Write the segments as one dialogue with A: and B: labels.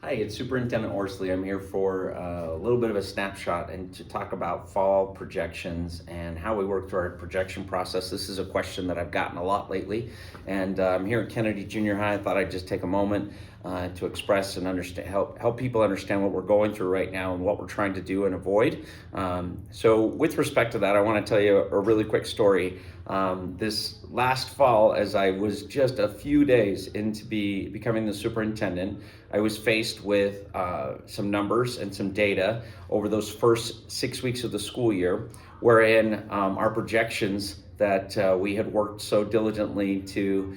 A: Hi, it's Superintendent Horsley. I'm here for a little bit of a snapshot and to talk about fall projections and how we work through our projection process. This is a question that I've gotten a lot lately, and I'm here at Kennedy Junior High. I thought I'd just take a moment to express and understand, help people understand what we're going through right now and what we're trying to do and avoid. So with respect to that, I want to tell you a really quick story. This last fall, as I was just a few days into becoming the superintendent, I was faced with some numbers and some data over those first 6 weeks of the school year, wherein our projections that we had worked so diligently to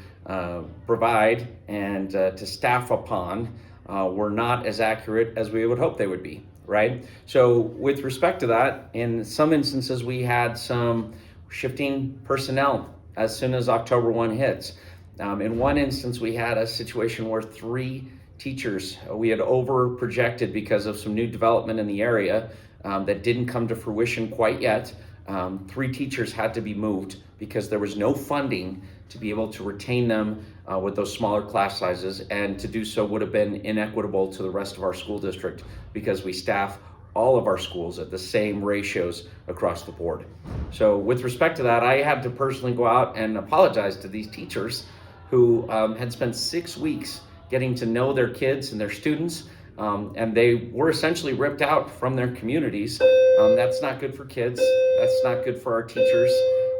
A: provide and to staff upon were not as accurate as we would hope they would be, right? So with respect to that, in some instances, we had some shifting personnel as soon as October 1 hits. In one instance, we had a situation where 3 teachers we had over projected because of some new development in the area that didn't come to fruition quite yet. 3 teachers had to be moved because there was no funding to be able to retain them with those smaller class sizes, and to do so would have been inequitable to the rest of our school district because we staff all of our schools at the same ratios across the board. So with respect to that, I had to personally go out and apologize to these teachers who had spent 6 weeks getting to know their kids and their students, and they were essentially ripped out from their communities. That's not good for kids, that's not good for our teachers,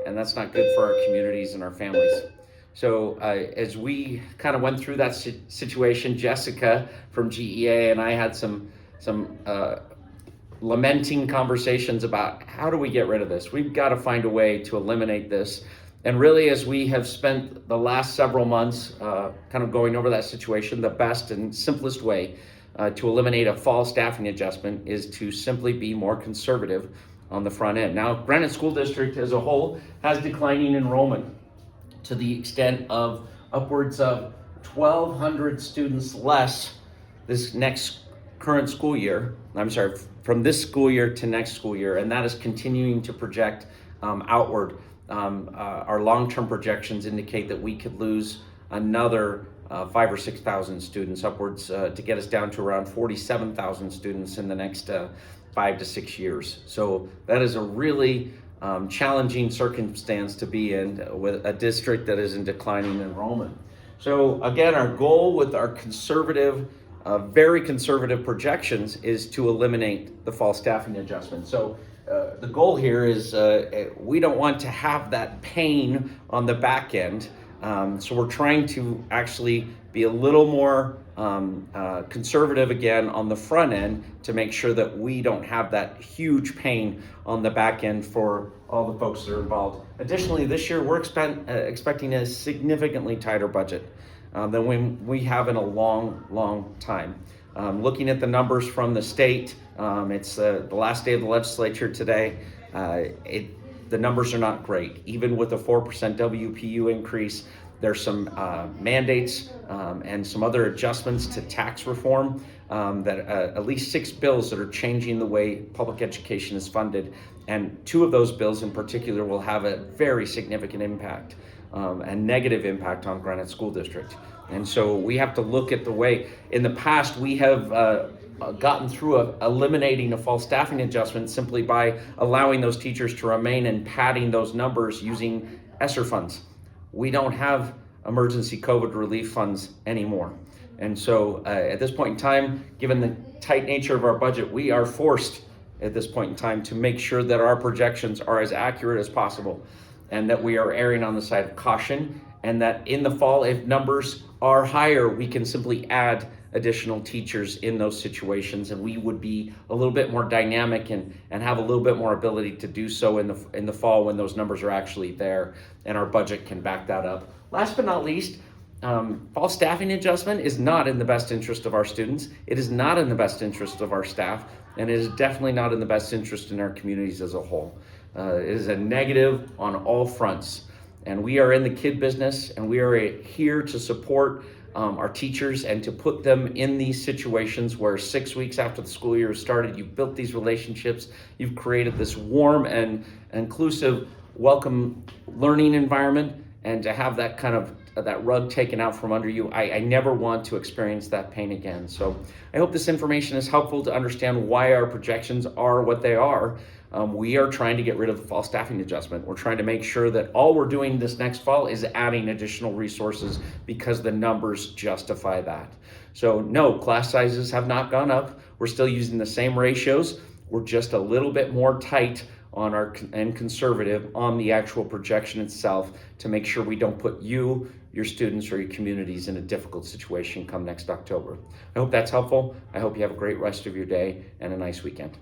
A: and that's not good for our communities and our families. So as we kind of went through that situation, Jessica from GEA and I had some lamenting conversations about how do we get rid of this? We've got to find a way to eliminate this. And really, as we have spent the last several months kind of going over that situation, the best and simplest way to eliminate a fall staffing adjustment is to simply be more conservative on the front end. Now, Granite School District as a whole has declining enrollment to the extent of upwards of 1,200 students less this next current school year. From this school year to next school year, and that is continuing to project outward. Our long-term projections indicate that we could lose another 5,000 or 6,000 students, upwards to get us down to around 47,000 students in the next 5 to 6 years. So that is a really challenging circumstance to be in with a district that is in declining enrollment. So again, our goal with our conservative, very conservative projections is to eliminate the fall staffing adjustment. So the goal here is we don't want to have that pain on the back end. So we're trying to actually be a little more conservative again on the front end to make sure that we don't have that huge pain on the back end for all the folks that are involved. Additionally, this year we're expecting a significantly tighter budget than we have in a long time. Looking at the numbers from the state, it's the last day of the legislature today. The numbers are not great. Even with a 4% WPU increase, there's some mandates and some other adjustments to tax reform that at least 6 bills that are changing the way public education is funded. And 2 of those bills in particular will have a very significant impact, a negative impact on Granite School District. And so we have to look at the way, in the past, we have gotten through eliminating a fall staffing adjustment simply by allowing those teachers to remain and padding those numbers using ESSER funds. We don't have emergency COVID relief funds anymore. And so at this point in time, given the tight nature of our budget, we are forced at this point in time to make sure that our projections are as accurate as possible, and that we are erring on the side of caution, and that in the fall, if numbers are higher, we can simply add additional teachers in those situations, and we would be a little bit more dynamic and have a little bit more ability to do so in the fall when those numbers are actually there and our budget can back that up. Last but not least, fall staffing adjustment is not in the best interest of our students. It is not in the best interest of our staff, and it is definitely not in the best interest in our communities as a whole. It is a negative on all fronts. And we are in the kid business, and we are here to support our teachers and to put them in these situations where 6 weeks after the school year has started, you've built these relationships, you've created this warm and inclusive, welcome learning environment, and to have that kind of that rug taken out from under you. I never want to experience that pain again. So I hope this information is helpful to understand why our projections are what they are. We are trying to get rid of the fall staffing adjustment. We're trying to make sure that all we're doing this next fall is adding additional resources because the numbers justify that. So no, class sizes have not gone up. We're still using the same ratios. We're just a little bit more tight on our and conservative on the actual projection itself to make sure we don't put you, your students, or your communities in a difficult situation come next October. I hope that's helpful. I hope you have a great rest of your day and a nice weekend.